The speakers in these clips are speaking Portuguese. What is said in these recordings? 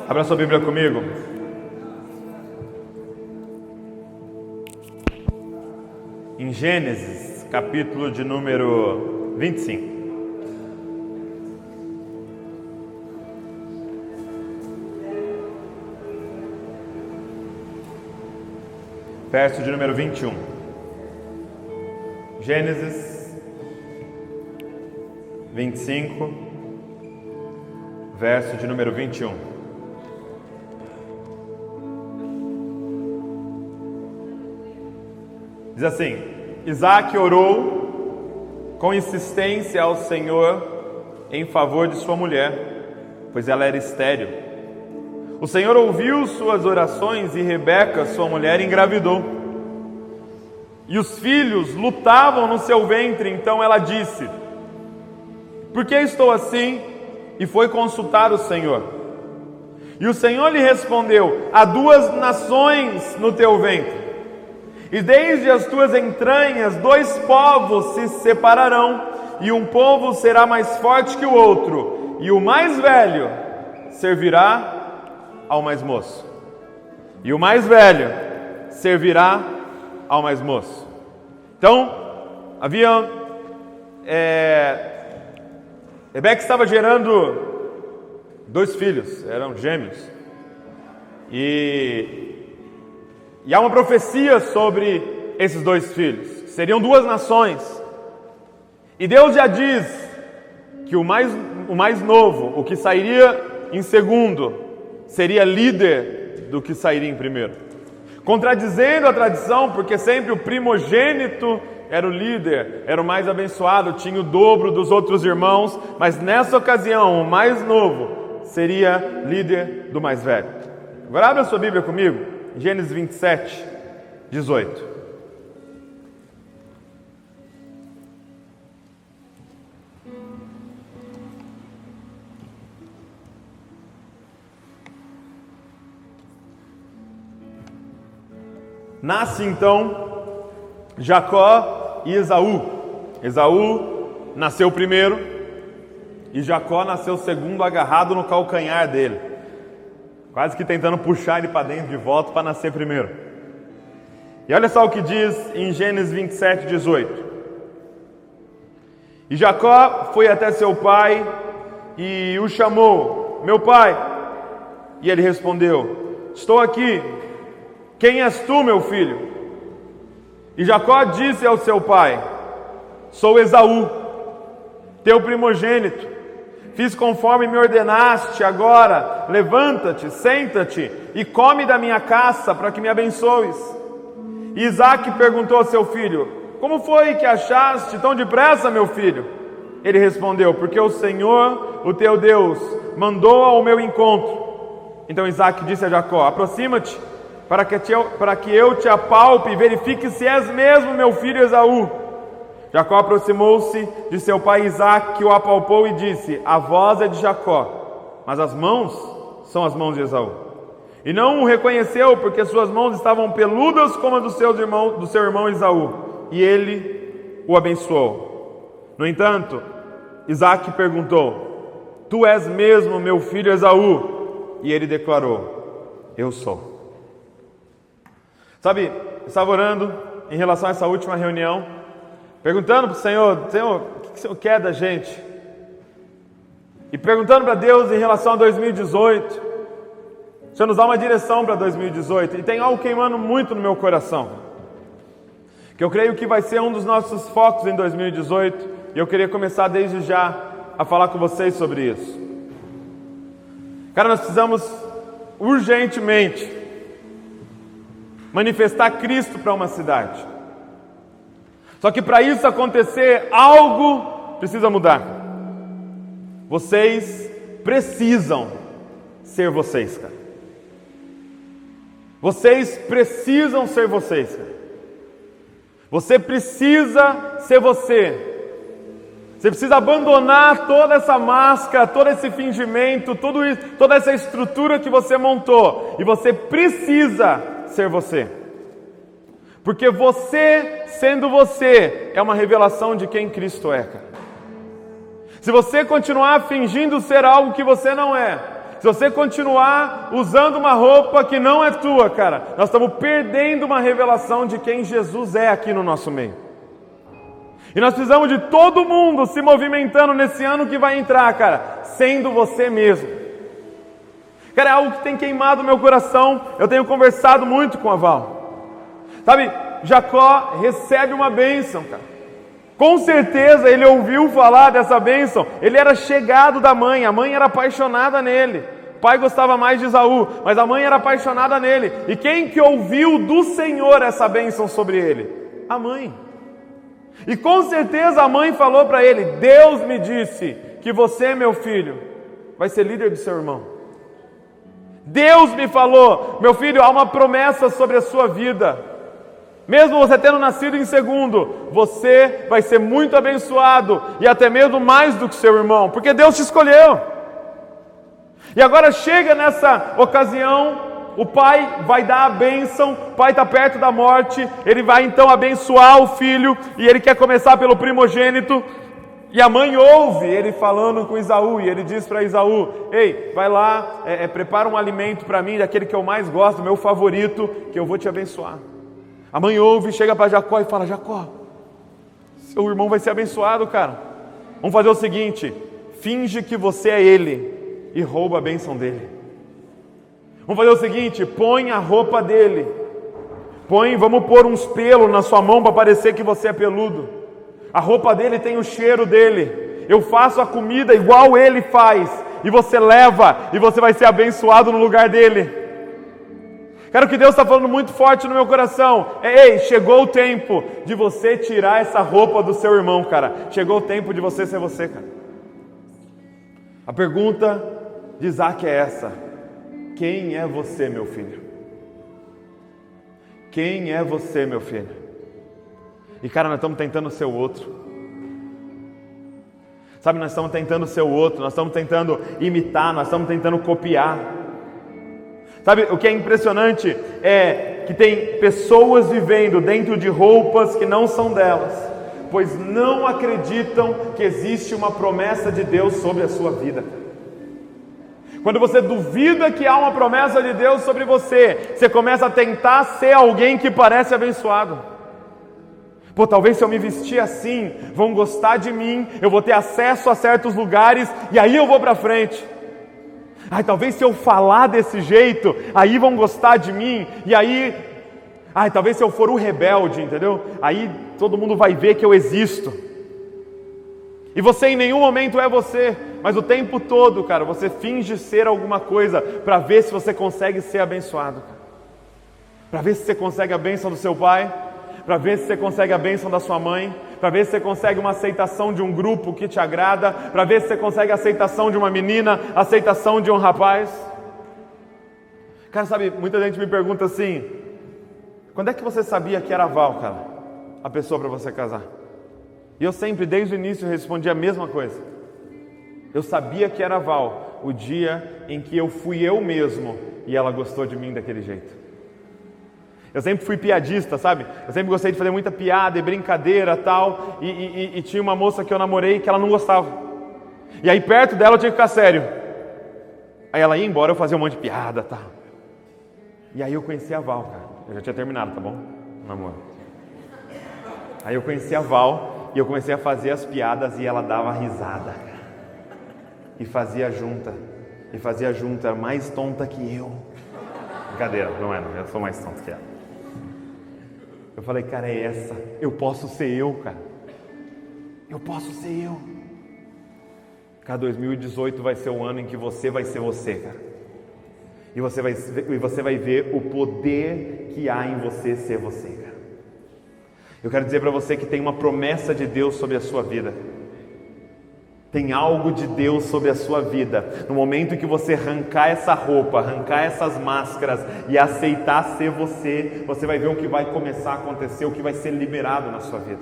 Abra sua Bíblia comigo. Em Gênesis, capítulo de número 25. Verso de número 21. Gênesis 25, verso de número 21. Diz assim: Isaac orou com insistência ao Senhor em favor de sua mulher, pois ela era estéril. O Senhor ouviu suas orações e Rebeca, sua mulher, engravidou. E os filhos lutavam no seu ventre, então ela disse: Por que estou assim? E foi consultar o Senhor. E o Senhor lhe respondeu: Há duas nações no teu ventre, e desde as tuas entranhas 2 povos se separarão, e um povo será mais forte que o outro, e o mais velho servirá ao mais moço. E o mais velho servirá ao mais moço. Então, havia... Rebeca estava gerando 2 filhos, eram gêmeos. E há uma profecia sobre esses 2 filhos. Seriam 2 nações. E Deus já diz que o mais novo, o que sairia em segundo, seria líder do que sairia em primeiro. Contradizendo a tradição, porque sempre o primogênito era o líder, era o mais abençoado, tinha o dobro dos outros irmãos, mas nessa ocasião, o mais novo seria líder do mais velho. Agora abra a sua Bíblia comigo, Gênesis 27, 18. Nasce então Jacó e Esaú. Esaú nasceu primeiro e Jacó nasceu segundo, agarrado no calcanhar dele, quase que tentando puxar ele para dentro de volta para nascer primeiro. E olha só o que diz em Gênesis 27, 18. E Jacó foi até seu pai e o chamou: Meu pai. E ele respondeu: Estou aqui. Quem és tu, meu filho? E Jacó disse ao seu pai: Sou Esaú, teu primogênito. Fiz conforme me ordenaste. Agora levanta-te, senta-te e come da minha caça, para que me abençoes. E Isaque perguntou ao seu filho: Como foi que achaste tão depressa, meu filho? Ele respondeu: Porque o Senhor, o teu Deus, mandou ao meu encontro. Então Isaque disse a Jacó: Aproxima-te, para que eu te apalpe e verifique se és mesmo meu filho Esaú. Jacó aproximou-se de seu pai Isaque, que o apalpou e disse: A voz é de Jacó, mas as mãos são as mãos de Esaú. E não o reconheceu, porque suas mãos estavam peludas como as do seu irmão Esaú. E ele o abençoou. No entanto, Isaque perguntou: Tu és mesmo meu filho Esaú? E ele declarou: Eu sou. Sabe, eu estava orando em relação a essa última reunião, perguntando para o Senhor: Senhor, o que o Senhor quer da gente? E perguntando para Deus em relação a 2018. O Senhor nos dá uma direção para 2018. E tem algo queimando muito no meu coração, que eu creio que vai ser um dos nossos focos em 2018. E eu queria começar desde já a falar com vocês sobre isso. Cara, nós precisamos urgentemente manifestar Cristo para uma cidade. Só que para isso acontecer, algo precisa mudar. Vocês precisam ser vocês, cara. Vocês precisam ser vocês, cara. Você precisa ser você. Você precisa abandonar toda essa máscara, todo esse fingimento, toda essa estrutura que você montou. E você precisa ser você. Porque você, sendo você, é uma revelação de quem Cristo é, cara. Se você continuar fingindo ser algo que você não é, se Se você continuar usando uma roupa que não é tua, cara, nós estamos perdendo uma revelação de quem Jesus é aqui no nosso meio. E nós precisamos de todo mundo se movimentando nesse ano que vai entrar, cara, sendo você mesmo. Cara, é algo que tem queimado o meu coração. Eu tenho conversado muito com a Val. Sabe, Jacó recebe uma bênção, cara. Com certeza ele ouviu falar dessa bênção. Ele era chegado da mãe, a mãe era apaixonada nele. O pai gostava mais de Esaú, mas a mãe era apaixonada nele. E quem que ouviu do Senhor essa bênção sobre ele? A mãe. E com certeza a mãe falou para ele: Deus me disse que você, meu filho, vai ser líder do seu irmão. Deus me falou: meu filho, há uma promessa sobre a sua vida. Mesmo você tendo nascido em segundo, você vai ser muito abençoado, e até mesmo mais do que seu irmão, porque Deus te escolheu. E agora chega nessa ocasião, o pai vai dar a bênção, o pai está perto da morte, ele vai então abençoar o filho, e ele quer começar pelo primogênito, e a mãe ouve ele falando com Esaú, e ele diz para Esaú: ei, vai lá, prepara um alimento para mim, daquele que eu mais gosto, meu favorito, que eu vou te abençoar. A mãe ouve, chega para Jacó e fala: Jacó, seu irmão vai ser abençoado, cara. Vamos fazer o seguinte, finge que você é ele, e rouba a bênção dele. Vamos fazer o seguinte, põe a roupa dele, vamos pôr uns pelos na sua mão para parecer que você é peludo. A roupa dele tem o cheiro dele. Eu faço a comida igual ele faz, e você leva, e você vai ser abençoado no lugar dele. Cara, o que Deus está falando muito forte no meu coração é: ei, chegou o tempo de você tirar essa roupa do seu irmão, cara. Chegou o tempo de você ser você, cara. A pergunta de Isaac é essa: quem é você, meu filho? Quem é você, meu filho? E cara, nós estamos tentando ser o outro. Sabe, nós estamos tentando ser o outro, nós estamos tentando imitar, nós estamos tentando copiar. Sabe, o que é impressionante é que tem pessoas vivendo dentro de roupas que não são delas, pois não acreditam que existe uma promessa de Deus sobre a sua vida. Quando você duvida que há uma promessa de Deus sobre você, você começa a tentar ser alguém que parece abençoado. Pô, talvez se eu me vestir assim, vão gostar de mim, eu vou ter acesso a certos lugares, e aí eu vou para frente. Ai, talvez se eu falar desse jeito, aí vão gostar de mim, e aí... Ai, talvez se eu for o rebelde, entendeu? Aí todo mundo vai ver que eu existo. E você em nenhum momento é você, mas o tempo todo, cara, você finge ser alguma coisa para ver se você consegue ser abençoado. Para ver se você consegue a bênção do seu pai, para ver se você consegue a bênção da sua mãe, para ver se você consegue uma aceitação de um grupo que te agrada, para ver se você consegue a aceitação de uma menina, a aceitação de um rapaz. Cara, sabe, muita gente me pergunta assim: quando é que você sabia que era a Val, cara, a pessoa para você casar? E eu sempre, desde o início, respondi a mesma coisa. Eu sabia que era a Val o dia em que eu fui eu mesmo e ela gostou de mim daquele jeito. Eu sempre fui piadista, sabe? Eu sempre gostei de fazer muita piada e brincadeira tal, e tinha uma moça que eu namorei que ela não gostava. E aí perto dela eu tinha que ficar sério. Aí ela ia embora, eu fazia um monte de piada tal. E aí eu conheci a Val, cara. Eu já tinha terminado, tá bom? Namoro. Aí eu conheci a Val e eu comecei a fazer as piadas e ela dava risada. E fazia junta. E fazia junta, era mais tonta que eu. Brincadeira, não é, eu sou mais tonto que ela. Eu falei, cara, é essa. Eu posso ser eu, cara. Eu posso ser eu. Cara, 2018 vai ser o ano em que você vai ser você, cara. E você vai ver o poder que há em você ser você, cara. Eu quero dizer para você que tem uma promessa de Deus sobre a sua vida. Tem algo de Deus sobre a sua vida. No momento em que você arrancar essa roupa, arrancar essas máscaras e aceitar ser você, você vai ver o que vai começar a acontecer, o que vai ser liberado na sua vida.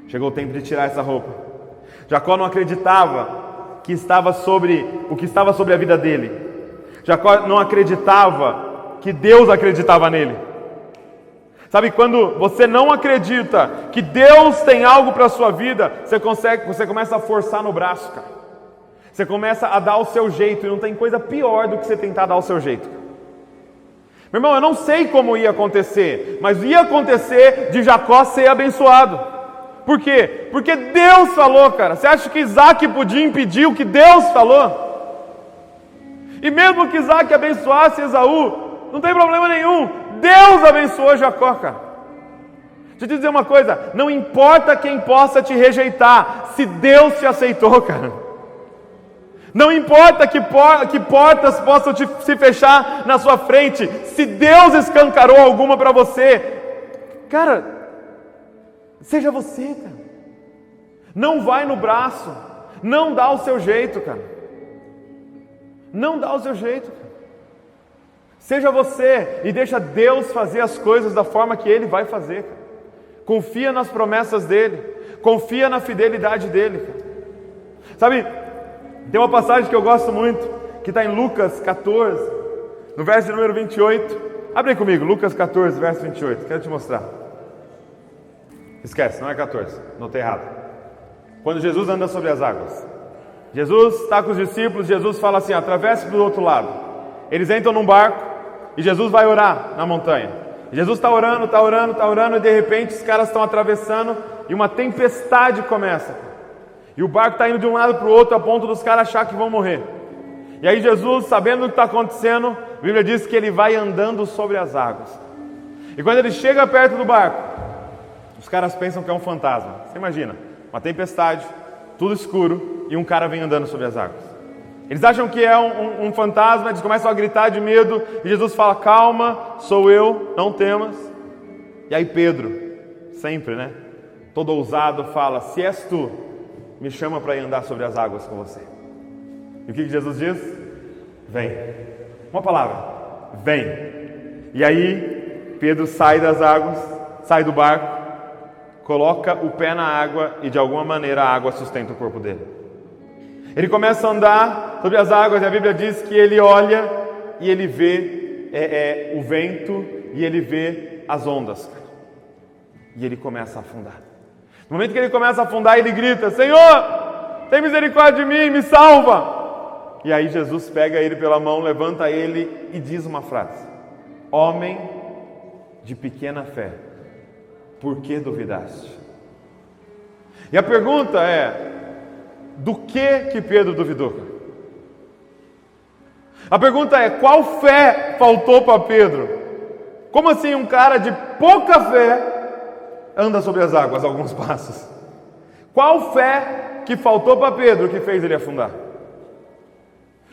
Chegou o tempo de tirar essa roupa. Jacó não acreditava que estava sobre o que estava sobre a vida dele. Jacó não acreditava que Deus acreditava nele. Sabe, quando você não acredita que Deus tem algo para a sua vida, você começa a forçar no braço, cara. Você começa a dar o seu jeito, e não tem coisa pior do que você tentar dar o seu jeito. Meu irmão, eu não sei como ia acontecer, mas ia acontecer de Jacó ser abençoado. Por quê? Porque Deus falou, cara. Você acha que Isaac podia impedir o que Deus falou? E mesmo que Isaac abençoasse Esaú, não tem problema nenhum. Deus abençoou Jacó, cara. Deixa eu te dizer uma coisa, não importa quem possa te rejeitar, se Deus te aceitou, cara. Não importa que portas possam se fechar na sua frente, se Deus escancarou alguma para você, cara, seja você, cara. Não vai no braço, não dá o seu jeito, cara. Não dá o seu jeito, cara. Seja você e deixa Deus fazer as coisas da forma que Ele vai fazer, cara. Confia nas promessas dEle, confia na fidelidade dEle, cara. Sabe, tem uma passagem que eu gosto muito, que está em Lucas 14, no verso de número 28. Abre aí comigo, Lucas 14, verso 28, quero te mostrar. Esquece, não é 14, notei errado. Quando Jesus anda sobre as águas. Jesus está com os discípulos, Jesus fala assim, atravesse para o outro lado. Eles entram num barco e Jesus vai orar na montanha. Jesus está orando, e de repente os caras estão atravessando e uma tempestade começa. E o barco está indo de um lado para o outro a ponto dos caras achar que vão morrer. E aí Jesus, sabendo o que está acontecendo, a Bíblia diz que ele vai andando sobre as águas. E quando ele chega perto do barco, os caras pensam que é um fantasma. Você imagina, uma tempestade, tudo escuro e um cara vem andando sobre as águas. Eles acham que é um fantasma, eles começam a gritar de medo e Jesus fala, calma, sou eu, não temas. E aí Pedro, sempre, né, todo ousado, fala, se és tu, me chama para ir andar sobre as águas com você. E o que Jesus diz? Vem. Uma palavra, vem. E aí Pedro sai das águas, sai do barco, coloca o pé na água e de alguma maneira a água sustenta o corpo dele. Ele começa a andar sobre as águas e a Bíblia diz que ele olha e ele vê o vento e ele vê as ondas. E ele começa a afundar. No momento que ele começa a afundar, ele grita, Senhor, tem misericórdia de mim, me salva. E aí Jesus pega ele pela mão, levanta ele e diz uma frase, homem de pequena fé, por que duvidaste? E a pergunta é, do que Pedro duvidou? A pergunta é, qual fé faltou para Pedro? Como assim um cara de pouca fé anda sobre as águas alguns passos? Qual fé que faltou para Pedro que fez ele afundar?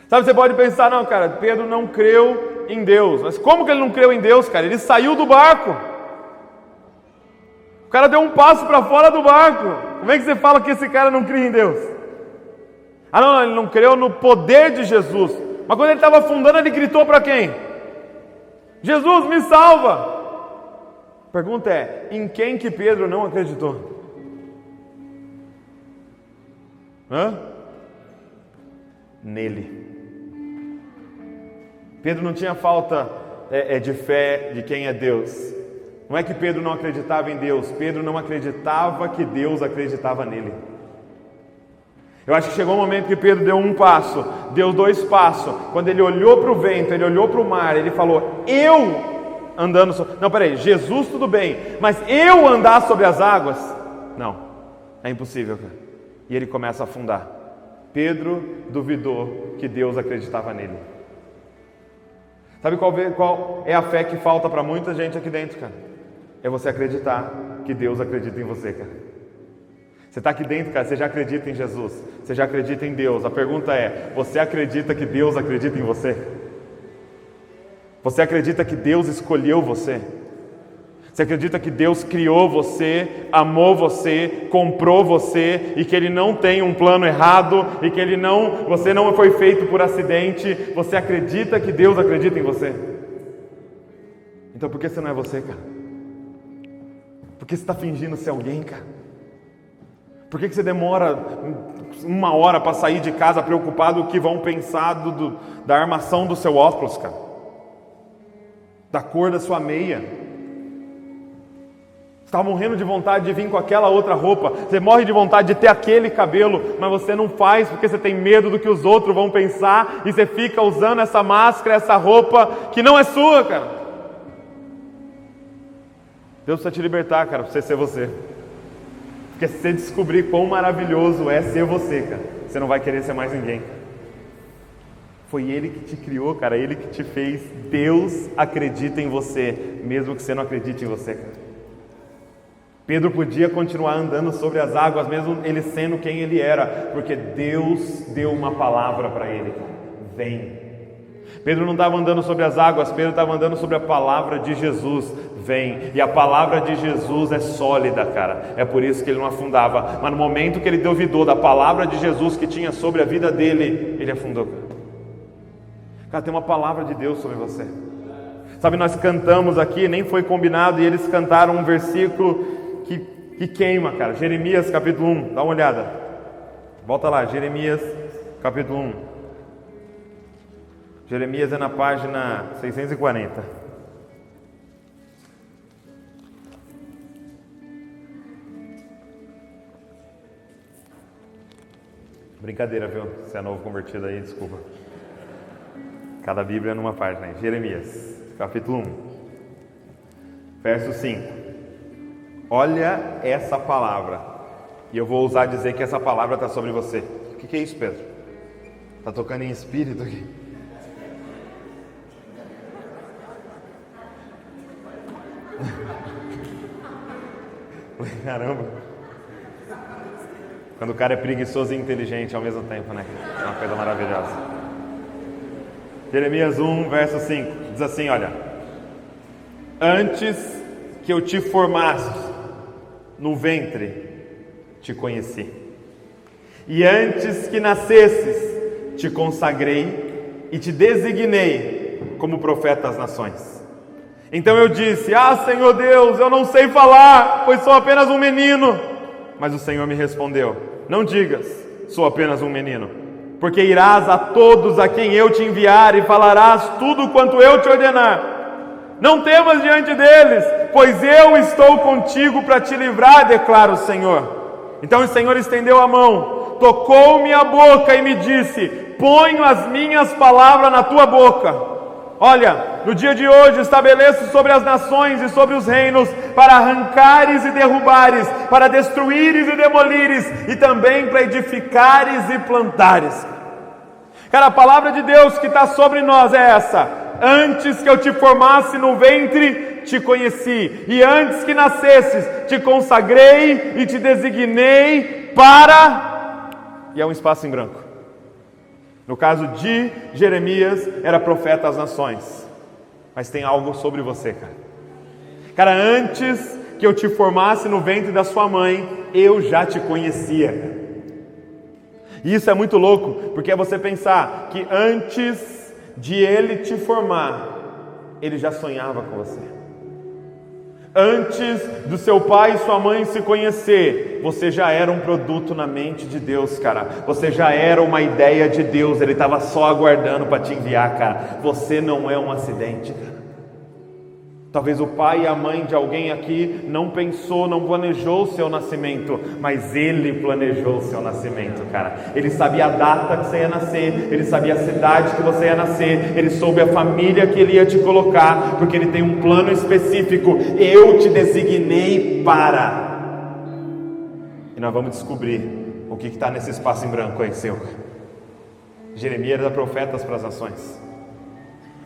Sabe, você pode pensar, não, cara, Pedro não creu em Deus. Mas como que ele não creu em Deus, cara? Ele saiu do barco. O cara deu um passo para fora do barco. Como é que você fala que esse cara não cria em Deus? Ah, não, ele não creu no poder de Jesus. Mas quando ele estava afundando, ele gritou para quem? Jesus, me salva! A pergunta é, em quem que Pedro não acreditou? Nele. Pedro não tinha falta de fé de quem é Deus. Não é que Pedro não acreditava em Deus, Pedro não acreditava que Deus acreditava nele. Eu acho que chegou um momento que Pedro deu um passo, deu 2 passos. Quando ele olhou para o vento, ele olhou para o mar, ele falou, eu andando sobre... Não, peraí, Jesus tudo bem, mas eu andar sobre as águas? Não, é impossível, cara. E ele começa a afundar. Pedro duvidou que Deus acreditava nele. Sabe qual é a fé que falta para muita gente aqui dentro, cara? É você acreditar que Deus acredita em você, cara. Você está aqui dentro, cara, você já acredita em Jesus, você já acredita em Deus. A pergunta é, você acredita que Deus acredita em você? Você acredita que Deus escolheu você? Você acredita que Deus criou você, amou você, comprou você e que Ele não tem um plano errado e que você não foi feito por acidente? Você acredita que Deus acredita em você? Então por que você não é você, cara? Por que você está fingindo ser alguém, cara? Por que você demora 1 hora para sair de casa preocupado com o que vão pensar da armação do seu óculos, cara? Da cor da sua meia? está morrendo de vontade de vir com aquela outra roupa, você morre de vontade de ter aquele cabelo, mas você não faz porque você tem medo do que os outros vão pensar, e você fica usando essa máscara, essa roupa que não é sua, cara. Deus precisa te libertar, cara, para você ser você. Porque se você descobrir quão maravilhoso é ser você, cara, você não vai querer ser mais ninguém. Foi Ele que te criou, cara, Ele que te fez. Deus acredita em você, mesmo que você não acredite em você, cara. Pedro podia continuar andando sobre as águas, mesmo ele sendo quem ele era, porque Deus deu uma palavra para ele: vem. Pedro não estava andando sobre as águas, Pedro estava andando sobre a palavra de Jesus: vem. E a palavra de Jesus é sólida, cara, é por isso que ele não afundava. Mas no momento que ele duvidou da palavra de Jesus que tinha sobre a vida dele, ele afundou. Cara, tem uma palavra de Deus sobre você. Sabe, nós cantamos aqui, nem foi combinado, e eles cantaram um versículo que queima, cara. Jeremias capítulo 1, dá uma olhada. Volta lá, Jeremias capítulo 1. Jeremias é na página 640. Brincadeira, viu? Você é novo convertido aí, desculpa. Cada Bíblia numa página aí. Jeremias capítulo 1, verso 5. Olha essa palavra, e eu vou ousar dizer que essa palavra está sobre você. O que é isso, Pedro? Está tocando em espírito aqui? Caramba! Quando o cara é preguiçoso e inteligente ao mesmo tempo, né? É uma coisa maravilhosa. Jeremias 1, verso 5, diz assim, olha: antes que eu te formasse no ventre, te conheci, e antes que nascesses, te consagrei e te designei como profeta às nações. Então eu disse: Senhor Deus, eu não sei falar, pois sou apenas um menino. Mas o Senhor me respondeu: não digas, sou apenas um menino, porque irás a todos a quem eu te enviar e falarás tudo quanto eu te ordenar. Não temas diante deles, pois eu estou contigo para te livrar, declara o Senhor. Então o Senhor estendeu a mão, tocou-me a boca e me disse: ponho as minhas palavras na tua boca. Olha, no dia de hoje estabeleço sobre as nações e sobre os reinos, para arrancares e derrubares, para destruíres e demolires, e também para edificares e plantares. Cara, a palavra de Deus que está sobre nós é essa: antes que eu te formasse no ventre, te conheci, e antes que nascesses, te consagrei e te designei para... E é um espaço em branco. No caso de Jeremias, era profeta às nações. Mas tem algo sobre você, cara. Cara, antes que eu te formasse no ventre da sua mãe, eu já te conhecia. E isso é muito louco, porque é você pensar que antes de ele te formar, ele já sonhava com você. Antes do seu pai e sua mãe se conhecer, você já era um produto na mente de Deus, cara. Você já era uma ideia de Deus. Ele estava só aguardando para te enviar, cara. Você não é um acidente, cara. Talvez o pai e a mãe de alguém aqui não pensou, não planejou o seu nascimento, mas ele planejou o seu nascimento, cara. Ele sabia a data que você ia nascer, ele sabia a cidade que você ia nascer, ele soube a família que ele ia te colocar, porque ele tem um plano específico. Eu te designei para... E nós vamos descobrir o que está nesse espaço em branco aí seu. Jeremias era profetas para as nações.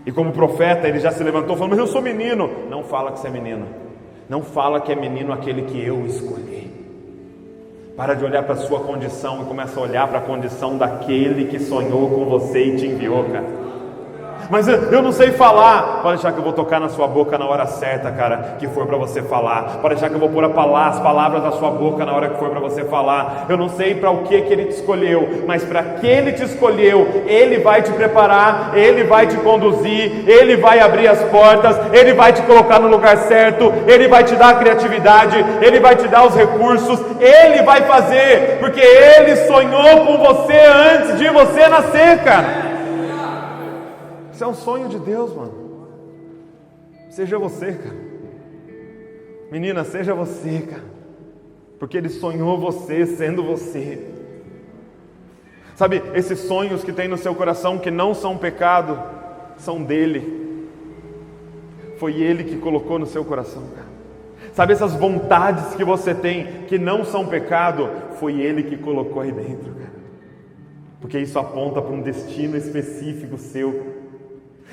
E como profeta, ele já se levantou falando: mas eu sou menino. Não fala que você é menino. Não fala que é menino aquele que eu escolhi. Para de olhar para a sua condição e começa a olhar para a condição daquele que sonhou com você e te enviou, cara. Mas eu não sei falar. Pode deixar que eu vou tocar na sua boca na hora certa, cara, que for para você falar. Pode deixar que eu vou pôr as palavras na sua boca na hora que for para você falar. Eu não sei para o que ele te escolheu, mas para que ele te escolheu, ele vai te preparar, ele vai te conduzir, ele vai abrir as portas, ele vai te colocar no lugar certo, ele vai te dar a criatividade, ele vai te dar os recursos, ele vai fazer, porque ele sonhou com você antes de você nascer, cara. Isso é um sonho de Deus, mano. Seja você, cara. Menina, seja você, cara, porque Ele sonhou você sendo você. Sabe, esses sonhos que tem no seu coração que não são pecado, são dele. Foi Ele que colocou no seu coração, cara. Sabe, essas vontades que você tem que não são pecado, foi Ele que colocou aí dentro, cara. Porque isso aponta para um destino específico seu.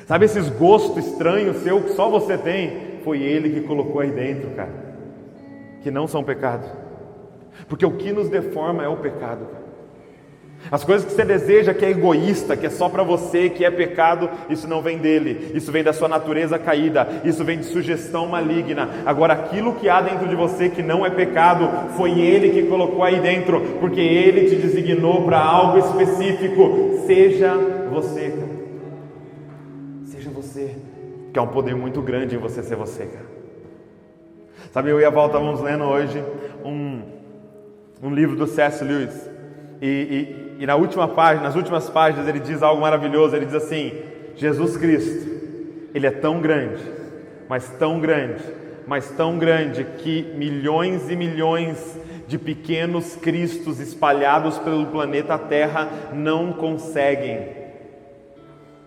Sabe, esses gostos estranhos seu que só você tem, foi Ele que colocou aí dentro, cara. Que não são pecado. Porque o que nos deforma é o pecado, cara. As coisas que você deseja, que é egoísta, que é só para você, que é pecado, isso não vem dele, isso vem da sua natureza caída, isso vem de sugestão maligna. Agora, aquilo que há dentro de você que não é pecado, foi Ele que colocou aí dentro, porque Ele te designou para algo específico. Seja você, cara. Seja você, que é um poder muito grande em você ser você, cara. Sabe, eu e a Val estávamos lendo hoje um livro do C.S. Lewis. E nas últimas páginas ele diz algo maravilhoso. Ele diz assim: Jesus Cristo, Ele é tão grande, mas tão grande, mas tão grande, que milhões e milhões de pequenos Cristos espalhados pelo planeta Terra não conseguem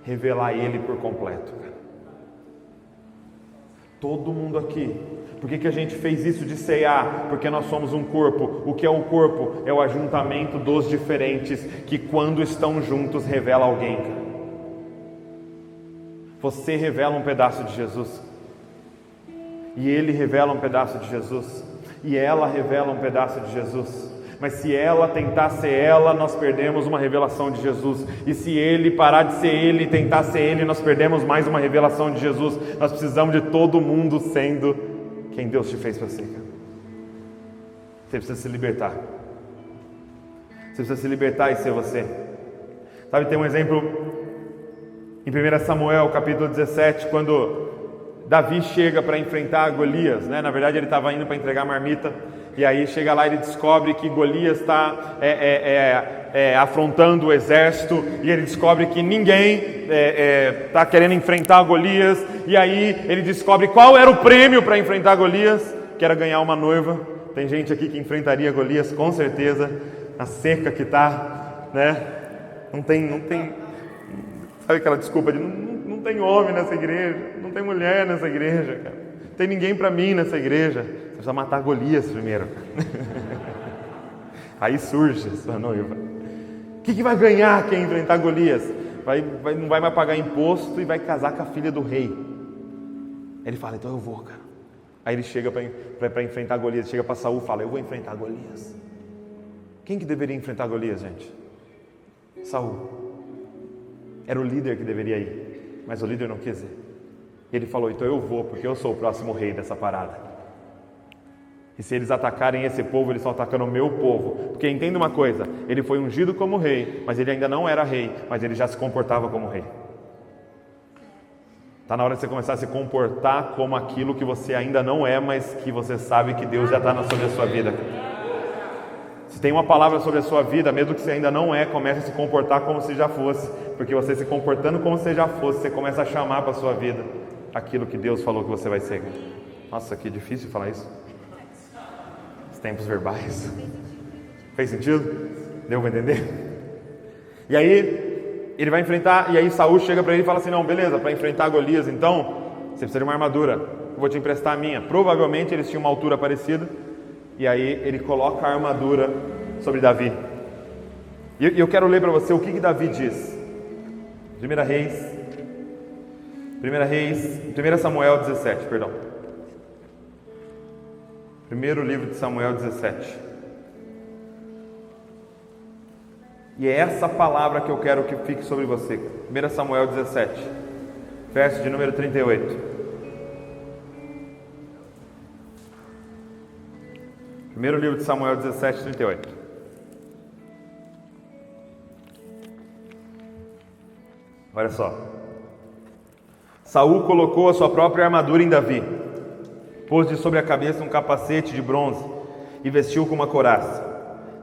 revelar Ele por completo, cara. Todo mundo aqui. Por que a gente fez isso de ceiar? Porque nós somos um corpo. O que é um corpo? É o ajuntamento dos diferentes, que quando estão juntos revela alguém, cara. Você revela um pedaço de Jesus, e ele revela um pedaço de Jesus, e ela revela um pedaço de Jesus. Mas se ela tentar ser ela, nós perdemos uma revelação de Jesus. E se ele parar de ser ele e tentar ser ele, nós perdemos mais uma revelação de Jesus. Nós precisamos de todo mundo sendo quem Deus te fez para ser, cara. Você precisa se libertar. Você precisa se libertar e ser você. Sabe, tem um exemplo em 1 Samuel, capítulo 17, quando Davi chega para enfrentar Golias, né? Na verdade ele estava indo para entregar a marmita. E aí chega lá e ele descobre que Golias está afrontando o exército. E ele descobre que ninguém está querendo enfrentar Golias. E aí ele descobre qual era o prêmio para enfrentar Golias, que era ganhar uma noiva. Tem gente aqui que enfrentaria Golias com certeza, na seca que está, né? Não tem, sabe aquela desculpa de não tem homem nessa igreja, não tem mulher nessa igreja, cara. Não tem ninguém para mim nessa igreja. Você precisa matar Golias primeiro. Aí surge sua noiva. O que vai ganhar quem enfrentar Golias? Não vai mais pagar imposto e vai casar com a filha do rei. Ele fala, então eu vou, cara. Aí ele chega para enfrentar Golias, chega para Saul e fala, eu vou enfrentar Golias. Quem que deveria enfrentar Golias, gente? Saul. Era o líder que deveria ir, mas o líder não quis ir. Ele falou, então eu vou, porque eu sou o próximo rei dessa parada. E se eles atacarem esse povo, eles estão atacando o meu povo. Porque entenda uma coisa, ele foi ungido como rei, mas ele ainda não era rei, mas ele já se comportava como rei. Está na hora de você começar a se comportar como aquilo que você ainda não é, mas que você sabe que Deus já está sobre a sua vida. Se tem uma palavra sobre a sua vida, mesmo que você ainda não é, comece a se comportar como se já fosse. Porque você se comportando como se já fosse, você começa a chamar para a sua vida aquilo que Deus falou que você vai ser. Nossa, que difícil falar isso. Os tempos verbais. Fez sentido? Deu para entender? E aí, ele vai enfrentar, e aí Saul chega para ele e fala assim, não, beleza, para enfrentar Golias, então, você precisa de uma armadura, eu vou te emprestar a minha. Provavelmente eles tinham uma altura parecida, e aí ele coloca a armadura sobre Davi. E eu quero ler para você o que Davi diz. 1 Samuel 17, perdão. Primeiro livro de Samuel 17. E é essa palavra que eu quero que fique sobre você. 1 Samuel 17, verso de número 38. Primeiro livro de Samuel 17, 38. Olha só. Saul colocou a sua própria armadura em Davi, pôs-lhe sobre a cabeça um capacete de bronze e vestiu com uma couraça.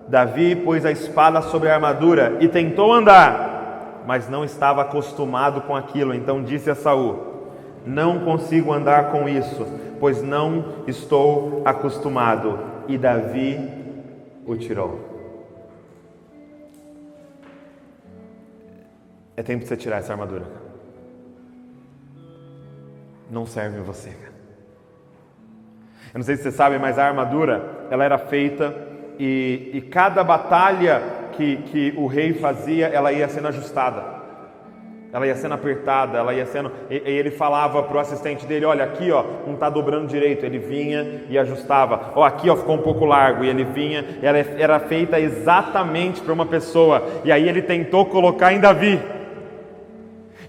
Davi pôs a espada sobre a armadura e tentou andar, mas não estava acostumado com aquilo. Então disse a Saul, Não consigo andar com isso, pois não estou acostumado. E Davi o tirou. É tempo de você tirar essa armadura. Não serve em você, cara. Eu não sei se você sabe, mas a armadura, ela era feita e cada batalha que o rei fazia, ela ia sendo ajustada. Ela ia sendo apertada, ela ia sendo... E ele falava para o assistente dele, olha, aqui ó, não está dobrando direito. Ele vinha e ajustava. Ó, aqui ó, ficou um pouco largo. E ele vinha, ela era feita exatamente para uma pessoa. E aí ele tentou colocar em Davi.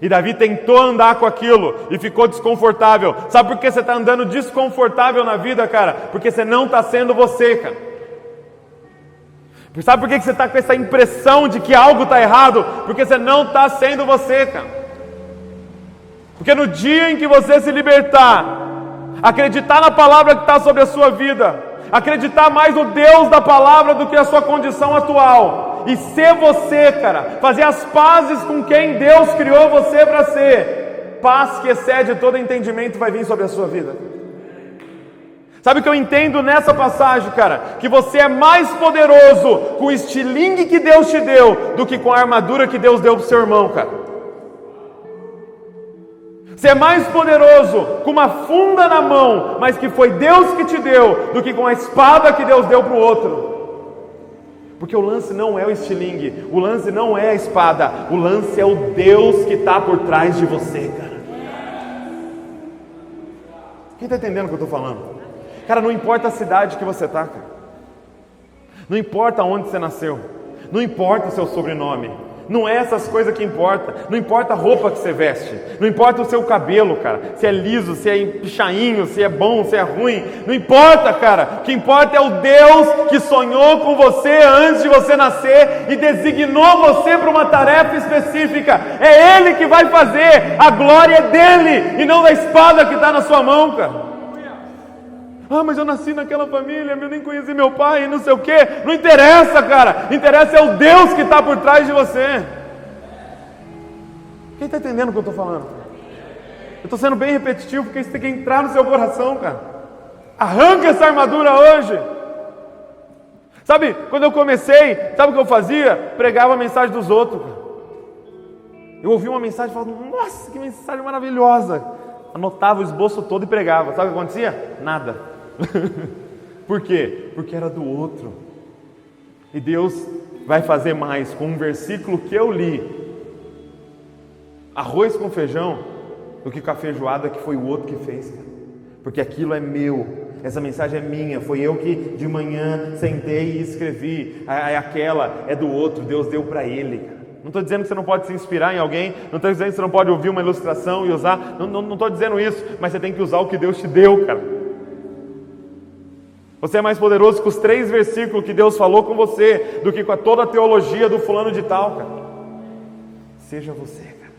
E Davi tentou andar com aquilo e ficou desconfortável. Sabe por que você está andando desconfortável na vida, cara? Porque você não está sendo você, cara. Sabe por que você está com essa impressão de que algo está errado? Porque você não está sendo você, cara. Porque no dia em que você se libertar, acreditar na palavra que está sobre a sua vida, acreditar mais no Deus da palavra do que a sua condição atual, e ser você, cara, fazer as pazes com quem Deus criou você para ser, paz que excede todo entendimento vai vir sobre a sua vida. Sabe o que eu entendo nessa passagem, cara? Que você é mais poderoso com o estilingue que Deus te deu do que com a armadura que Deus deu para o seu irmão, cara. Você é mais poderoso com uma funda na mão, mas que foi Deus que te deu, do que com a espada que Deus deu para o outro. Porque o lance não é o estilingue, o lance não é a espada, o lance é o Deus que está por trás de você, cara. Quem está entendendo o que eu estou falando? Cara, não importa a cidade que você está, cara. Não importa onde você nasceu. Não importa o seu sobrenome. Não é essas coisas que importam. Não importa a roupa que você veste. Não importa o seu cabelo, cara. Se é liso, se é pichainho, se é bom, se é ruim. Não importa, cara. O que importa é o Deus que sonhou com você antes de você nascer e designou você para uma tarefa específica. É Ele que vai fazer. A glória é dele e não da espada que está na sua mão, cara. Ah, mas eu nasci naquela família, eu nem conheci meu pai, não sei o quê. Não interessa, cara. Interessa é o Deus que está por trás de você. Quem está entendendo o que eu estou falando? Eu estou sendo bem repetitivo, porque isso tem que entrar no seu coração, cara. Arranca essa armadura hoje. Sabe, quando eu comecei, sabe o que eu fazia? Pregava a mensagem dos outros. Eu ouvia uma mensagem e falava, nossa, que mensagem maravilhosa. Anotava o esboço todo e pregava. Sabe o que acontecia? Nada. Por quê? Porque era do outro. E Deus vai fazer mais com um versículo que eu li, arroz com feijão, do que com a feijoada que foi o outro que fez, cara. Porque aquilo é meu, essa mensagem é minha, foi eu que de manhã sentei e escrevi. Aquela é do outro, Deus deu para ele, cara. Não estou dizendo que você não pode se inspirar em alguém, não estou dizendo que você não pode ouvir uma ilustração e usar, não estou dizendo isso, mas você tem que usar o que Deus te deu, cara. Você é mais poderoso com os 3 versículos que Deus falou com você, do que com toda a teologia do fulano de tal, cara. Seja você, cara.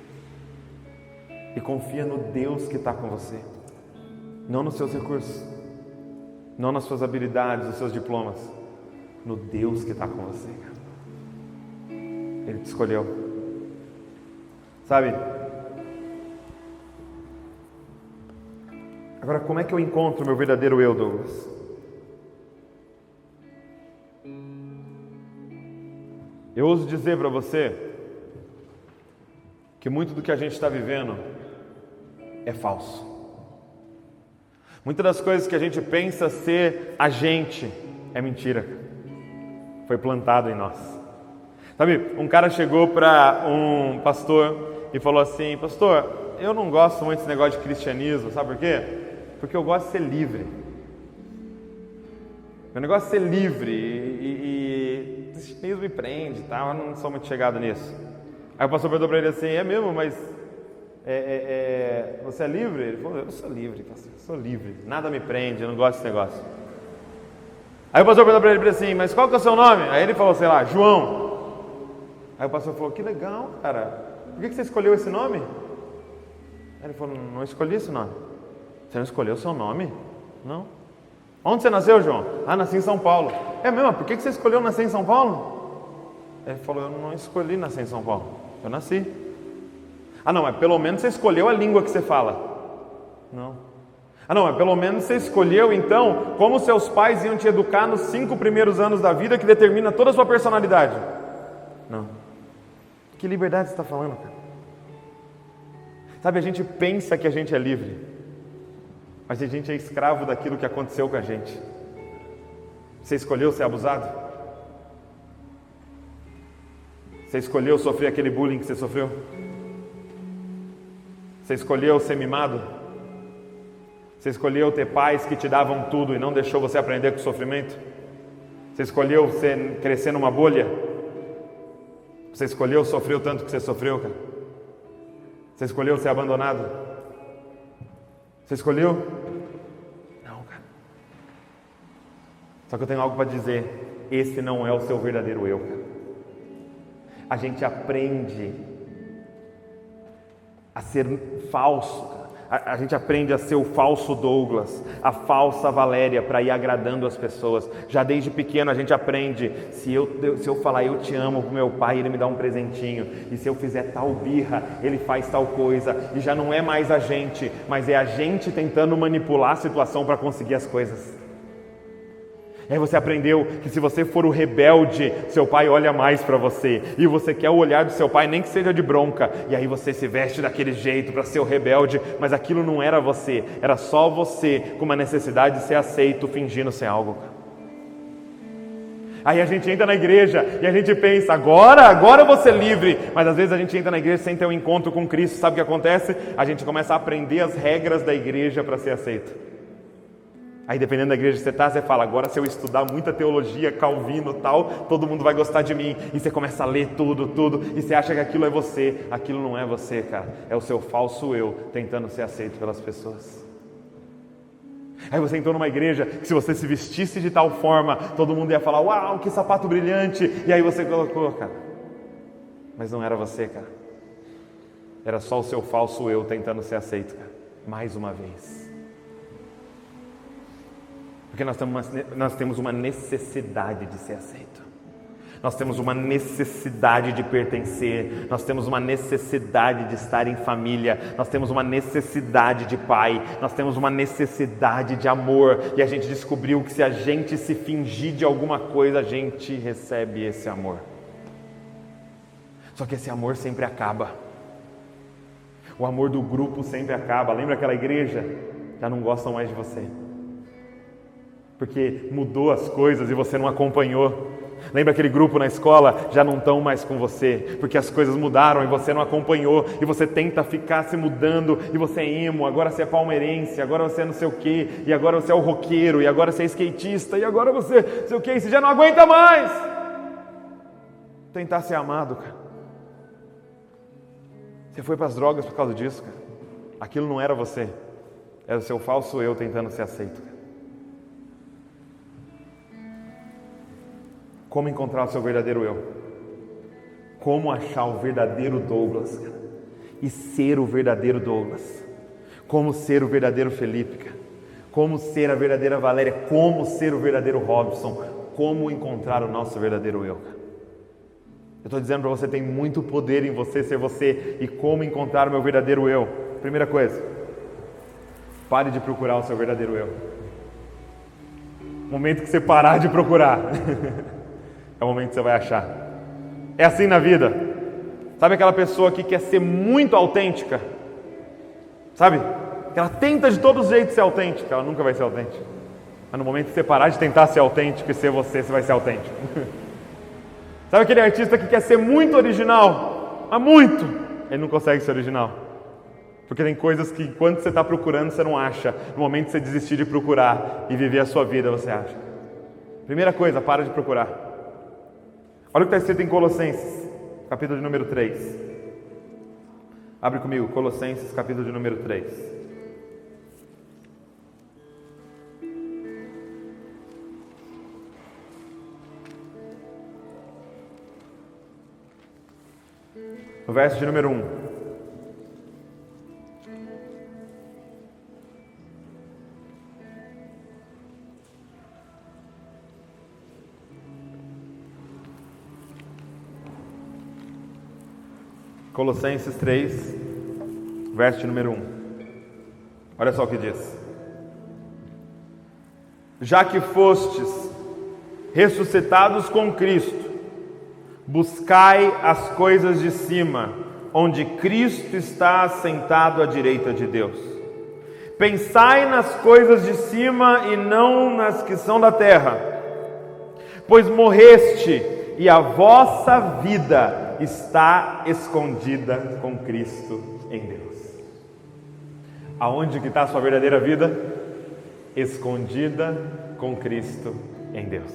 E confia no Deus que está com você. Não nos seus recursos, não nas suas habilidades, nos seus diplomas. No Deus que está com você, cara. Ele te escolheu. Sabe? Agora, como é que eu encontro o meu verdadeiro eu, Douglas? Eu ouso dizer para você que muito do que a gente está vivendo é falso. Muitas das coisas que a gente pensa ser a gente é mentira. Foi plantado em nós. Sabe, um cara chegou para um pastor e falou assim, pastor, eu não gosto muito desse negócio de cristianismo, sabe por quê? Porque eu gosto de ser livre. Meu negócio é ser livre e o cristianismo me prende, tá? Eu não sou muito chegado nisso. Aí o pastor perguntou para ele assim, é mesmo, mas você é livre? Ele falou, eu sou livre, pastor, eu sou livre, nada me prende, eu não gosto desse negócio. Aí o pastor perguntou para ele assim, mas qual que é o seu nome? Aí ele falou, sei lá, João. Aí o pastor falou, que legal, cara, por que você escolheu esse nome? Aí ele falou, não escolhi esse nome. Você não escolheu o seu nome? Não. Onde você nasceu, João? Ah, nasci em São Paulo. É mesmo? Por que você escolheu nascer em São Paulo? Ele falou, eu não escolhi nascer em São Paulo. Eu nasci. Ah, não, mas pelo menos você escolheu a língua que você fala. Não. Não, mas pelo menos você escolheu então como seus pais iam te educar nos 5 primeiros anos da vida, que determina toda a sua personalidade. Não. Que liberdade você está falando, cara? Sabe, a gente pensa que a gente é livre, mas a gente é escravo daquilo que aconteceu com a gente. Você escolheu ser abusado? Você escolheu sofrer aquele bullying que você sofreu? Você escolheu ser mimado? Você escolheu ter pais que te davam tudo e não deixou você aprender com o sofrimento? Você escolheu crescer numa bolha? Você escolheu sofrer o tanto que você sofreu, cara? Você escolheu ser abandonado? Você escolheu? Não, cara. Só que eu tenho algo para dizer. Esse não é o seu verdadeiro eu, cara. A gente aprende a ser falso, cara. A gente aprende a ser o falso Douglas, a falsa Valéria, para ir agradando as pessoas. Já desde pequeno a gente aprende, se eu falar eu te amo pro meu pai, ele me dá um presentinho, e se eu fizer tal birra, ele faz tal coisa, e já não é mais a gente, mas é a gente tentando manipular a situação para conseguir as coisas. E aí você aprendeu que se você for o rebelde, seu pai olha mais para você, e você quer o olhar do seu pai, nem que seja de bronca, e aí você se veste daquele jeito para ser o rebelde, mas aquilo não era você, era só você com uma necessidade de ser aceito, fingindo ser algo. Aí a gente entra na igreja e a gente pensa, agora eu vou ser livre, mas às vezes a gente entra na igreja sem ter um encontro com Cristo. Sabe o que acontece? A gente começa a aprender as regras da igreja para ser aceito. Aí dependendo da igreja que você está, você fala, agora se eu estudar muita teologia, Calvino e tal, todo mundo vai gostar de mim. E você começa a ler tudo, e você acha que aquilo é você. Aquilo não é você, cara. É o seu falso eu, tentando ser aceito pelas pessoas. Aí você entrou numa igreja que se você se vestisse de tal forma, todo mundo ia falar, uau, que sapato brilhante. E aí você colocou, cara. Mas não era você, cara. Era só o seu falso eu tentando ser aceito, cara. Mais uma vez. Porque nós temos uma necessidade de ser aceito. Nós temos uma necessidade de pertencer. Nós temos uma necessidade de estar em família. Nós temos uma necessidade de pai. Nós temos uma necessidade de amor. E a gente descobriu que se a gente se fingir de alguma coisa, a gente recebe esse amor. Só que esse amor sempre acaba. O amor do grupo sempre acaba. Lembra aquela igreja? Já não gostam mais de você. Porque mudou as coisas e você não acompanhou. Lembra aquele grupo na escola? Já não estão mais com você, porque as coisas mudaram e você não acompanhou, e você tenta ficar se mudando, e você é emo, agora você é palmeirense, agora você é não sei o quê, e agora você é o roqueiro, e agora você é skatista, e agora você não sei o quê, e você já não aguenta mais. Tentar ser amado, cara. Você foi para as drogas por causa disso, cara. Aquilo não era você, era o seu falso eu tentando ser aceito, cara. Como encontrar o seu verdadeiro eu? Como achar o verdadeiro Douglas, cara? E ser o verdadeiro Douglas? Como ser o verdadeiro Felipe, cara? Como ser a verdadeira Valéria? Como ser o verdadeiro Robson? Como encontrar o nosso verdadeiro eu, cara? Eu estou dizendo para você, tem muito poder em você ser você. E como encontrar o meu verdadeiro eu? Primeira coisa, pare de procurar o seu verdadeiro eu. Momento que você parar de procurar é o momento que você vai achar. É assim na vida. Sabe aquela pessoa que quer ser muito autêntica? Sabe? Que ela tenta de todos os jeitos ser autêntica, ela nunca vai ser autêntica. Mas no momento que você parar de tentar ser autêntico e ser você, você vai ser autêntico. Sabe aquele artista que quer ser muito original? Mas muito! Ele não consegue ser original. Porque tem coisas que enquanto você está procurando, você não acha. No momento que você desistir de procurar e viver a sua vida, você acha. Primeira coisa, para de procurar. Olha o que está escrito em Colossenses, capítulo de número 3. Abre comigo, Colossenses, capítulo de número 3. No verso de número 1. Colossenses 3, verso de número 1. Olha só o que diz: já que fostes ressuscitados com Cristo, buscai as coisas de cima, onde Cristo está assentado à direita de Deus. Pensai nas coisas de cima e não nas que são da terra, pois morreste e a vossa vida está escondida com Cristo em Deus. Aonde que está a sua verdadeira vida? Escondida com Cristo em Deus.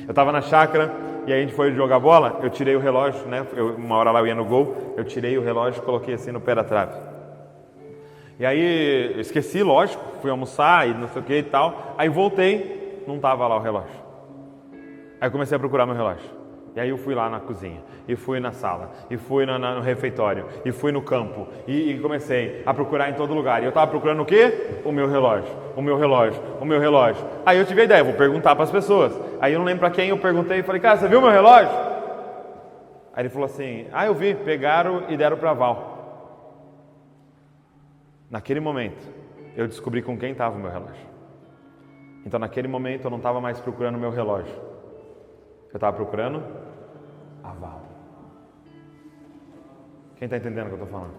Eu estava na chácara e aí a gente foi jogar bola, eu tirei o relógio, né? Uma hora lá eu ia no gol, eu tirei o relógio e coloquei assim no pé da trave. E aí eu esqueci, lógico, fui almoçar e não sei o que e tal. Aí voltei, não estava lá o relógio. Aí eu comecei a procurar meu relógio. E aí eu fui lá na cozinha, e fui na sala, e fui no refeitório, e fui no campo, e comecei a procurar em todo lugar. E eu estava procurando o quê? O meu relógio, o meu relógio, o meu relógio. Aí eu tive a ideia, vou perguntar para as pessoas. Aí eu não lembro para quem eu perguntei, e falei, cara, você viu meu relógio? Aí ele falou assim, eu vi, pegaram e deram para Val. Naquele momento, eu descobri com quem estava o meu relógio. Então naquele momento eu não estava mais procurando o meu relógio. Eu estava procurando a Val. Quem está entendendo o que eu estou falando?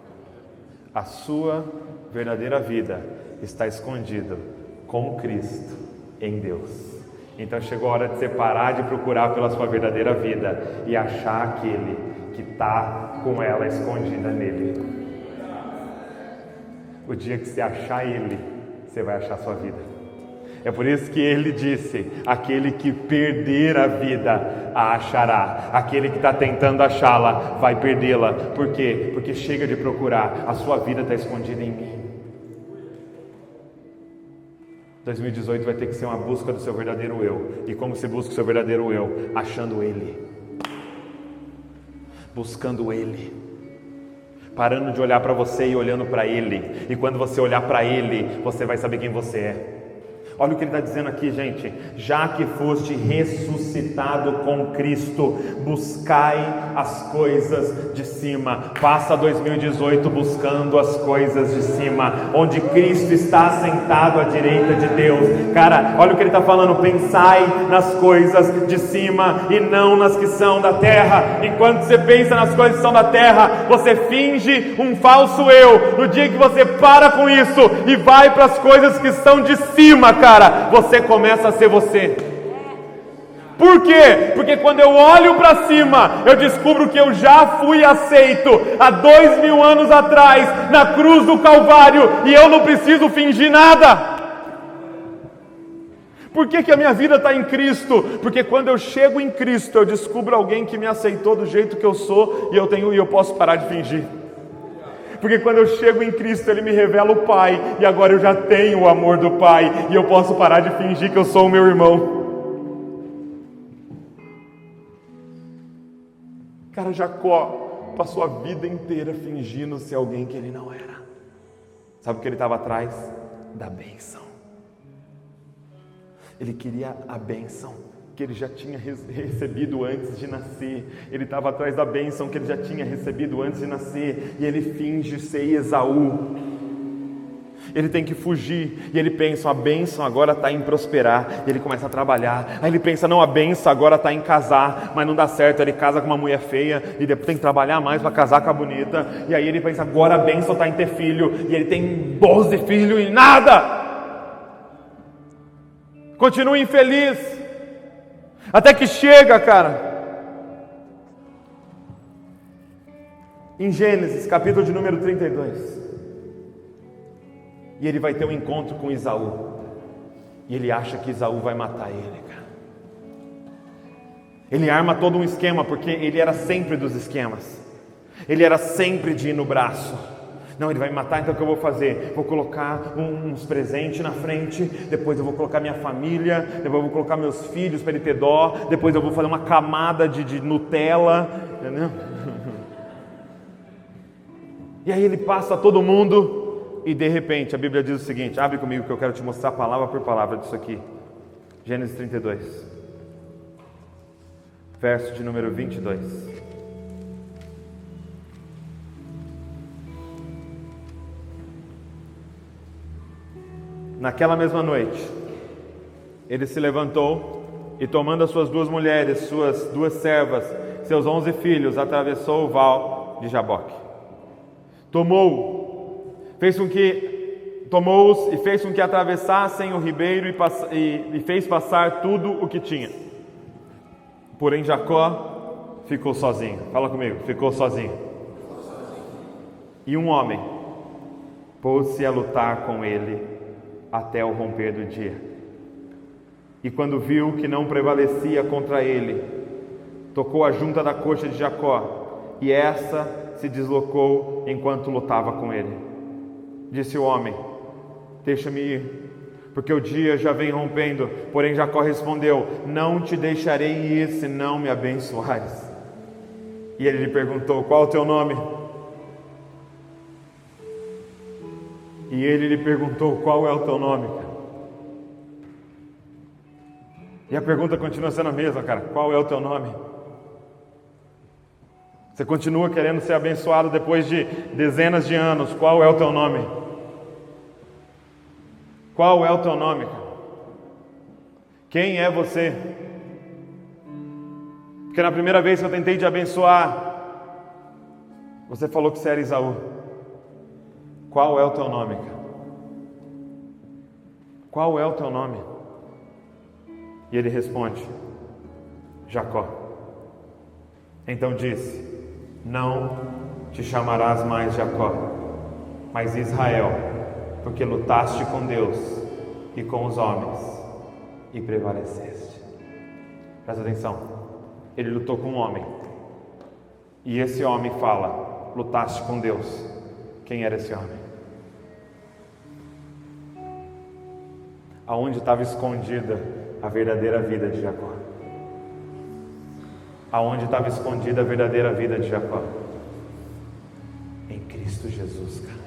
A sua verdadeira vida está escondida com Cristo em Deus. Então chegou a hora de você parar de procurar pela sua verdadeira vida e achar aquele que está com ela escondida nele. O dia que você achar ele, você vai achar a sua vida. É por isso que ele disse, aquele que perder a vida, a achará. Aquele que está tentando achá-la, vai perdê-la. Por quê? Porque chega de procurar, a sua vida está escondida em mim. 2018 vai ter que ser uma busca do seu verdadeiro eu. E como você busca o seu verdadeiro eu? Achando ele. Buscando ele. Parando de olhar para você e olhando para ele. E quando você olhar para ele, você vai saber quem você é. Olha o que ele está dizendo aqui, gente. Já que foste ressuscitado com Cristo, buscai as coisas de cima. Passa 2018 buscando as coisas de cima, onde Cristo está assentado à direita de Deus. Cara, olha o que ele está falando. Pensai nas coisas de cima e não nas que são da terra. Enquanto você pensa nas coisas que são da terra, você finge um falso eu. No dia que você para com isso e vai para as coisas que são de cima, cara, você começa a ser você. Por quê? Porque quando eu olho para cima, eu descubro que eu já fui aceito há 2000 anos atrás, na cruz do Calvário, e eu não preciso fingir nada. Por que a minha vida está em Cristo? Porque quando eu chego em Cristo, eu descubro alguém que me aceitou do jeito que eu sou, e eu posso parar de fingir. Porque quando eu chego em Cristo, Ele me revela o Pai, e agora eu já tenho o amor do Pai, e eu posso parar de fingir que eu sou o meu irmão. Cara, Jacó passou a vida inteira fingindo ser alguém que ele não era. Sabe o que ele estava atrás? Da bênção. Ele queria a bênção que ele já tinha recebido antes de nascer. Ele estava atrás da bênção que ele já tinha recebido antes de nascer. E ele finge ser Esaú. Ele tem que fugir. E ele pensa, a bênção agora está em prosperar. E ele começa a trabalhar. Aí ele pensa, não, a bênção agora está em casar. Mas não dá certo, ele casa com uma mulher feia. E depois tem que trabalhar mais para casar com a bonita. E aí ele pensa, agora a bênção está em ter filho. E ele tem 12 filhos e nada. Continua infeliz. Até que chega, cara, em Gênesis, capítulo de número 32. E ele vai ter um encontro com Esaú. E ele acha que Esaú vai matar ele, cara. Ele arma todo um esquema, porque ele era sempre dos esquemas. Ele era sempre de ir no braço. Não, ele vai me matar, então o que eu vou fazer? Vou colocar uns presentes na frente, depois eu vou colocar minha família, depois eu vou colocar meus filhos para ele ter dó, depois eu vou fazer uma camada de Nutella, entendeu? E aí ele passa todo mundo e de repente a Bíblia diz o seguinte, abre comigo que eu quero te mostrar palavra por palavra disso aqui. Gênesis 32, verso de número 22. Naquela mesma noite, ele se levantou e, tomando as suas 2 mulheres, suas 2 servas, seus 11 filhos, atravessou o val de Jaboque. Tomou-os e fez com que atravessassem o ribeiro e fez passar tudo o que tinha. Porém Jacó ficou sozinho. Fala comigo, ficou sozinho. E um homem pôs-se a lutar com ele até o romper do dia. E quando viu que não prevalecia contra ele, tocou a junta da coxa de Jacó, e essa se deslocou enquanto lutava com ele. Disse o homem: deixa-me ir, porque o dia já vem rompendo. Porém Jacó respondeu: não te deixarei ir se não me abençoares. E ele lhe perguntou: qual é o teu nome? E ele lhe perguntou: qual é o teu nome, cara? E a pergunta continua sendo a mesma, cara. Qual é o teu nome? Você continua querendo ser abençoado depois de dezenas de anos. Qual é o teu nome? Qual é o teu nome, cara? Quem é você? Porque na primeira vez que eu tentei te abençoar, você falou que você era Esaú. Qual é o teu nome, cara? Qual é o teu nome? E ele responde: Jacó. Então disse: não te chamarás mais Jacó, mas Israel, porque lutaste com Deus e com os homens e prevaleceste. Presta atenção, ele lutou com um homem, e esse homem fala: lutaste com Deus. Quem era esse homem? Aonde estava escondida a verdadeira vida de Jacó? Aonde estava escondida a verdadeira vida de Jacó? Em Cristo Jesus, cara.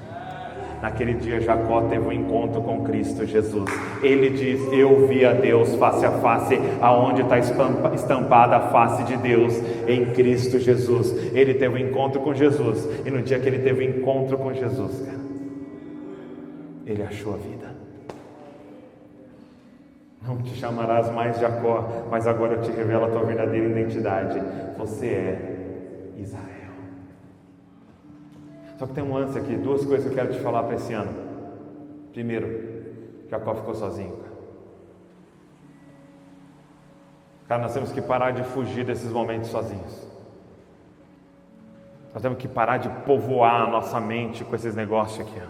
Naquele dia Jacó teve um encontro com Cristo Jesus. Ele diz: eu vi a Deus face a face. Aonde está estampada a face de Deus? Em Cristo Jesus. Ele teve um encontro com Jesus, e no dia que ele teve um encontro com Jesus, cara, ele achou a vida. Não te chamarás mais Jacó, mas agora eu te revelo a tua verdadeira identidade. Você é Israel. Só que tem um lance aqui, 2 coisas que eu quero te falar para esse ano. Primeiro, Jacó ficou sozinho. Cara, nós temos que parar de fugir desses momentos sozinhos. Nós temos que parar de povoar a nossa mente com esses negócios aqui, ó.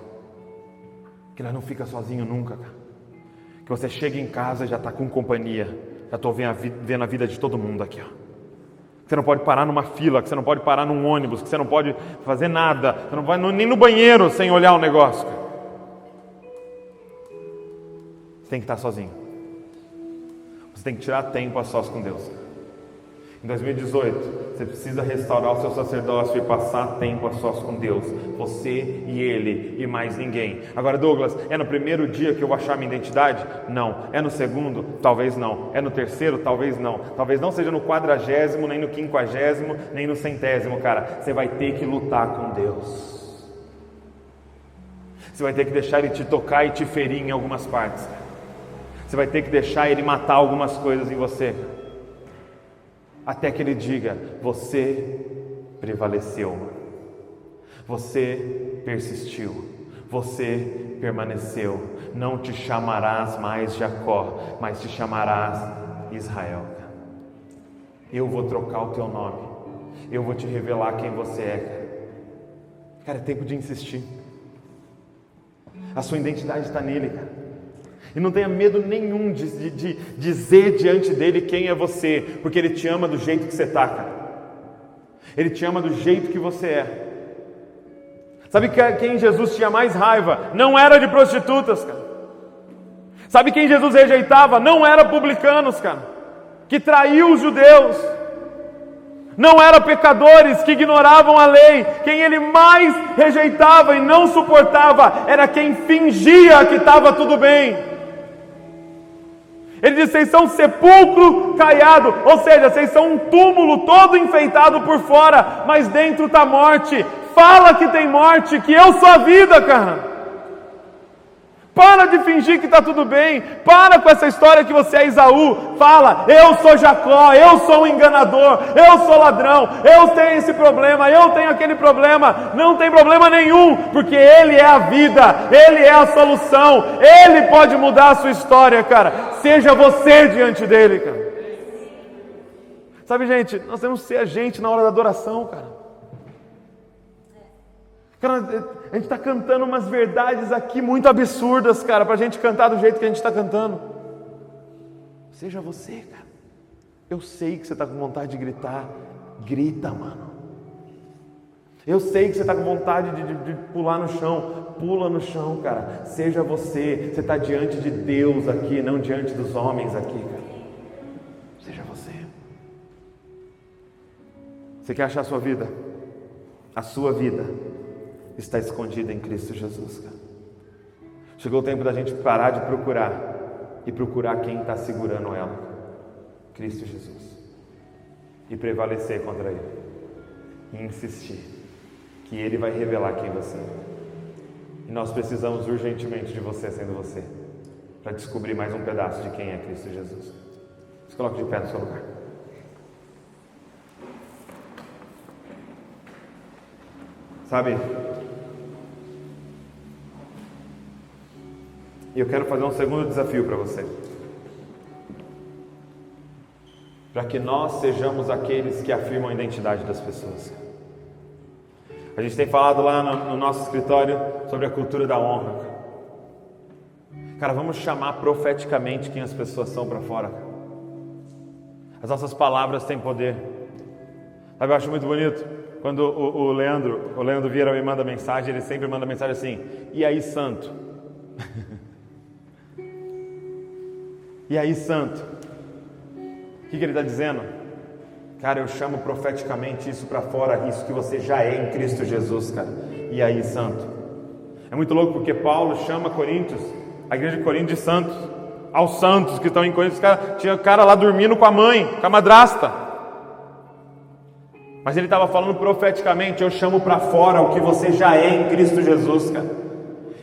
Que nós não fica sozinho nunca, cara. Que você chega em casa e já está com companhia. Já estou vendo a vida de todo mundo aqui, ó. Que você não pode parar numa fila, que você não pode parar num ônibus, que você não pode fazer nada, você não vai nem no banheiro sem olhar o negócio, cara. Você tem que estar sozinho. Você tem que tirar tempo a sós com Deus. Em 2018, você precisa restaurar o seu sacerdócio e passar tempo a sós com Deus. Você e Ele e mais ninguém. Agora, Douglas, é no primeiro dia que eu vou achar minha identidade? Não. É no segundo? Talvez não. É no terceiro? Talvez não. Talvez não seja no 40º, nem no 50º, nem no 100º, cara. Você vai ter que lutar com Deus. Você vai ter que deixar Ele te tocar e te ferir em algumas partes. Você vai ter que deixar Ele matar algumas coisas em você, até que Ele diga: você prevaleceu, você persistiu, você permaneceu. Não te chamarás mais Jacó, mas te chamarás Israel. Eu vou trocar o teu nome, eu vou te revelar quem você é. Cara, é tempo de insistir. A sua identidade está nele, cara. E não tenha medo nenhum de dizer diante dele quem é você, porque ele te ama do jeito que você está, cara. Ele te ama do jeito que você é. Sabe quem Jesus tinha mais raiva? Não era de prostitutas, cara. Sabe quem Jesus rejeitava? Não era publicanos, cara, que traiu os judeus. Não era pecadores que ignoravam a lei. Quem ele mais rejeitava e não suportava era quem fingia que estava tudo bem. Ele diz: vocês são um sepulcro caiado, ou seja, vocês são um túmulo todo enfeitado por fora, mas dentro está morte. Fala que tem morte, que eu sou a vida, cara. Para de fingir que está tudo bem. Para com essa história que você é Esaú. Fala, eu sou Jacó, eu sou um enganador, eu sou ladrão, eu tenho esse problema, eu tenho aquele problema. Não tem problema nenhum, porque Ele é a vida, Ele é a solução, Ele pode mudar a sua história, cara. Seja você diante dEle, cara. Sabe, gente, nós temos que ser a gente na hora da adoração, cara. Cara, a gente está cantando umas verdades aqui muito absurdas, cara, para a gente cantar do jeito que a gente está cantando. Seja você, cara. Eu sei que você está com vontade de gritar. Grita, mano. Eu sei que você está com vontade de pular no chão. Pula no chão, cara. Seja você. Você está diante de Deus aqui, não diante dos homens aqui, cara. Seja você. Você quer achar a sua vida? A sua vida está escondida em Cristo Jesus, cara. Chegou o tempo da gente parar de procurar e procurar quem está segurando ela, Cristo Jesus, e prevalecer contra Ele e insistir que Ele vai revelar quem você é. E nós precisamos urgentemente de você sendo você, para descobrir mais um pedaço de quem é Cristo Jesus. Se coloque de pé no seu lugar. Sabe, eu quero fazer um segundo desafio para você. Para que nós sejamos aqueles que afirmam a identidade das pessoas. A gente tem falado lá no nosso escritório sobre a cultura da honra. Cara, vamos chamar profeticamente quem as pessoas são para fora. As nossas palavras têm poder. Sabe, eu acho muito bonito quando o Leandro Vieira me manda mensagem. Ele sempre manda mensagem assim: e aí, santo? E aí, santo? O que ele está dizendo? Cara, eu chamo profeticamente isso para fora, isso que você já é em Cristo Jesus, cara. E aí, santo? É muito louco porque Paulo chama Coríntios, a igreja de Corinto, de santos. Aos santos que estão em Corinto, tinha cara lá dormindo com a mãe, com a madrasta. Mas ele estava falando profeticamente: eu chamo para fora o que você já é em Cristo Jesus, cara.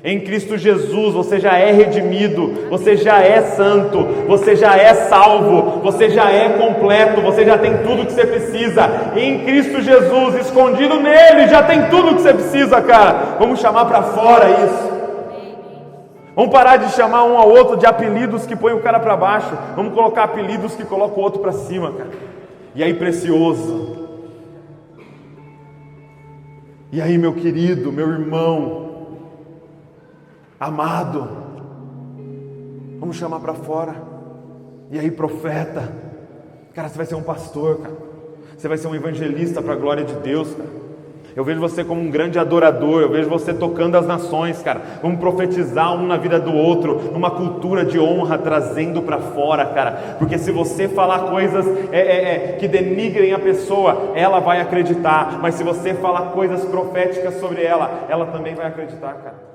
Em Cristo Jesus você já é redimido, você já é santo, você já é salvo, você já é completo, você já tem tudo que você precisa. Em Cristo Jesus, escondido nele, já tem tudo que você precisa, cara. Vamos chamar para fora isso. Vamos parar de chamar um ao outro de apelidos que põem o cara para baixo. Vamos colocar apelidos que colocam o outro para cima, cara. E aí, precioso? E aí, meu querido, meu irmão amado? Vamos chamar para fora. E aí, profeta? Cara, você vai ser um pastor, cara. Você vai ser um evangelista para a glória de Deus, cara. Eu vejo você como um grande adorador. Eu vejo você tocando as nações, cara. Vamos profetizar um na vida do outro, numa cultura de honra, trazendo para fora, cara. Porque se você falar coisas que denigrem a pessoa, ela vai acreditar. Mas se você falar coisas proféticas sobre ela, ela também vai acreditar, cara.